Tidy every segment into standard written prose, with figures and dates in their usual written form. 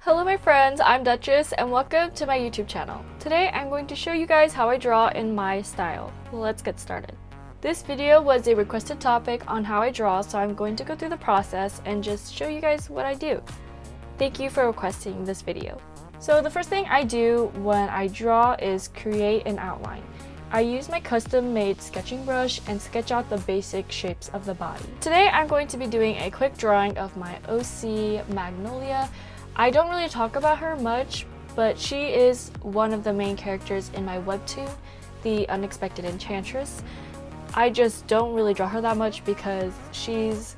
Hello my friends, I'm Duchess and welcome to my YouTube channel. Today I'm going to show you guys how I draw in my style. Let's get started. This video was a requested topic on how I draw, so I'm going to go through the process and just show you guys what I do. Thank you for requesting this video. So the first thing I do when I draw is create an outline. I use my custom-made sketching brush and sketch out the basic shapes of the body. Today I'm going to be doing a quick drawing of my OC Magnolia. I don't really talk about her much, but she is one of the main characters in my webtoon, The Unexpected Enchantress. I just don't really draw her that much because she's,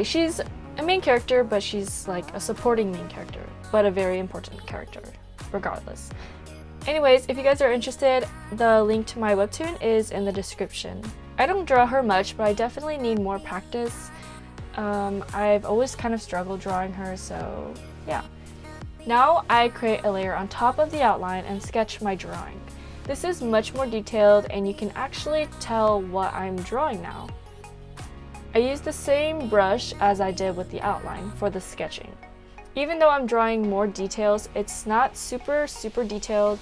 she's a main character, but she's like a supporting main character, but a very important character, regardless. Anyways, if you guys are interested, the link to my webtoon is in the description. I don't draw her much, but I definitely need more practice. I've always kind of struggled drawing her, so yeah. Now I create a layer on top of the outline and sketch my drawing. This is much more detailed and you can actually tell what I'm drawing now. I use the same brush as I did with the outline for the sketching. Even though I'm drawing more details, it's not super detailed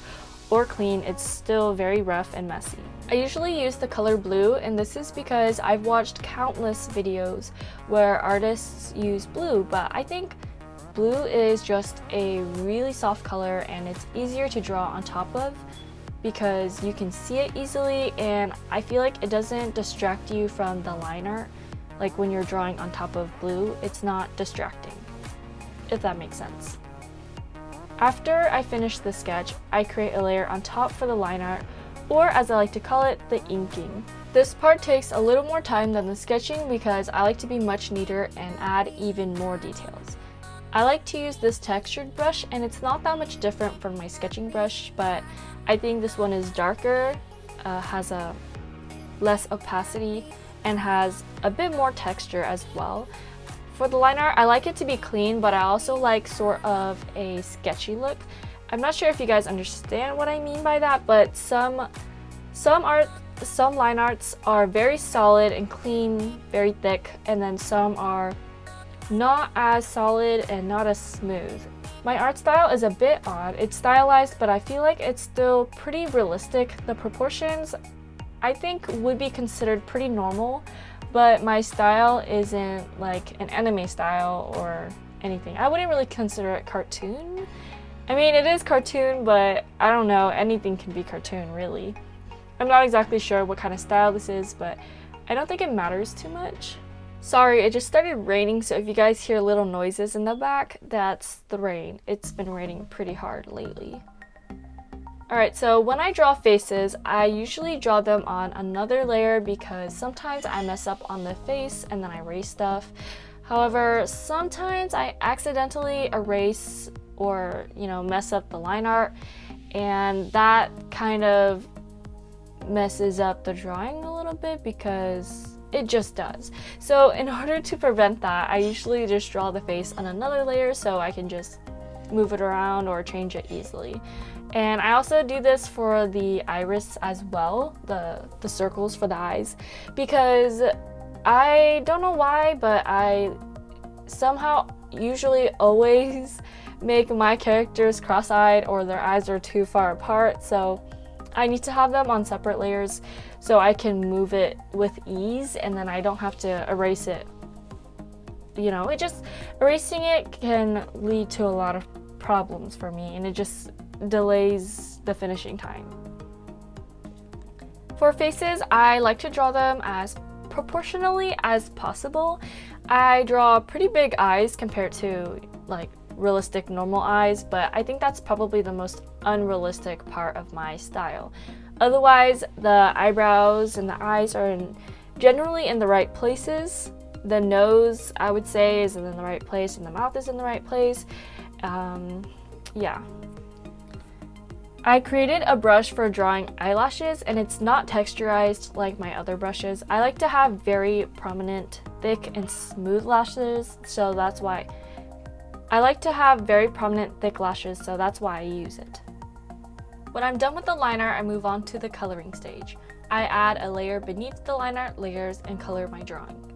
or clean, it's still very rough and messy. I usually use the color blue, and this is because I've watched countless videos where artists use blue, but I think blue is just a really soft color and it's easier to draw on top of because you can see it easily, and I feel like it doesn't distract you from the line art. Like when you're drawing on top of blue, it's not distracting, if that makes sense. After I finish the sketch, I create a layer on top for the line art, or as I like to call it, the inking. This part takes a little more time than the sketching because I like to be much neater and add even more details. I like to use this textured brush, and it's not that much different from my sketching brush, but I think this one is darker, has a less opacity, and has a bit more texture as well. For the line art, I like it to be clean, but I also like sort of a sketchy look. I'm not sure if you guys understand what I mean by that, but some line arts are very solid and clean, very thick, and then some are not as solid and not as smooth. My art style is a bit odd. It's stylized, but I feel like it's still pretty realistic. The proportions, I think, would be considered pretty normal, but my style isn't like an anime style or anything. I wouldn't really consider it cartoon. I mean, it is cartoon, but I don't know, anything can be cartoon, really. I'm not exactly sure what kind of style this is, but I don't think it matters too much. Sorry, it just started raining, so if you guys hear little noises in the back, that's the rain. It's been raining pretty hard lately. Alright, so when I draw faces, I usually draw them on another layer because sometimes I mess up on the face and then I erase stuff. However, sometimes I accidentally erase or, mess up the line art, and that kind of messes up the drawing a little bit because it just does. So in order to prevent that, I usually just draw the face on another layer so I can just move it around or change it easily. And I also do this for the iris as well, the circles for the eyes, because I don't know why, but I somehow usually always make my characters cross-eyed or their eyes are too far apart, so I need to have them on separate layers so I can move it with ease and then I don't have to erase it. Erasing it can lead to a lot of problems for me, and it just delays the finishing time. For faces, I like to draw them as proportionally as possible. I draw pretty big eyes compared to like realistic normal eyes, but I think that's probably the most unrealistic part of my style. Otherwise, the eyebrows and the eyes are generally in the right places. The nose, I would say, is in the right place, and the mouth is in the right place. Yeah. I created a brush for drawing eyelashes, and it's not texturized like my other brushes. I like to have very prominent, thick, and smooth lashes, so that's why I like to have very prominent, thick lashes, so that's why I use it. When I'm done with the line art, I move on to the coloring stage. I add a layer beneath the line art layers and color my drawing.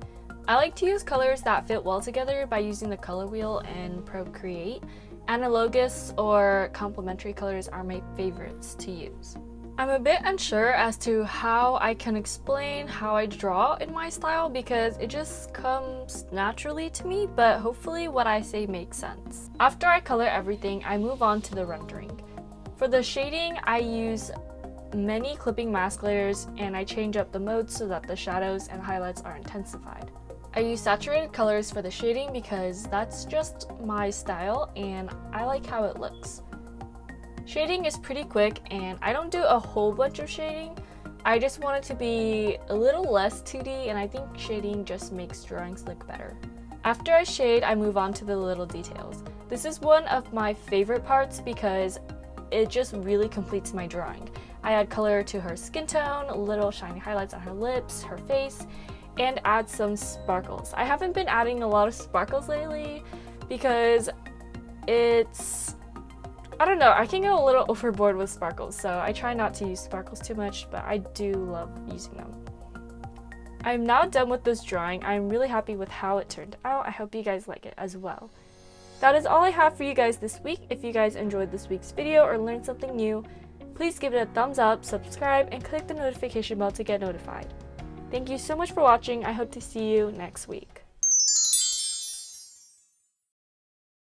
I like to use colors that fit well together by using the color wheel in Procreate. Analogous or complementary colors are my favorites to use. I'm a bit unsure as to how I can explain how I draw in my style because it just comes naturally to me, but hopefully what I say makes sense. After I color everything, I move on to the rendering. For the shading, I use many clipping mask layers and I change up the modes so that the shadows and highlights are intensified. I use saturated colors for the shading because that's just my style and I like how it looks. Shading is pretty quick and I don't do a whole bunch of shading. I just want it to be a little less 2D and I think shading just makes drawings look better. After I shade, I move on to the little details. This is one of my favorite parts because it just really completes my drawing. I add color to her skin tone, little shiny highlights on her lips, her face, and add some sparkles. I haven't been adding a lot of sparkles lately because I don't know, I can get a little overboard with sparkles, so I try not to use sparkles too much, but I do love using them. I'm now done with this drawing. I'm really happy with how it turned out. I hope you guys like it as well. That is all I have for you guys this week. If you guys enjoyed this week's video or learned something new, please give it a thumbs up, subscribe, and click the notification bell to get notified. Thank you so much for watching. I hope to see you next week.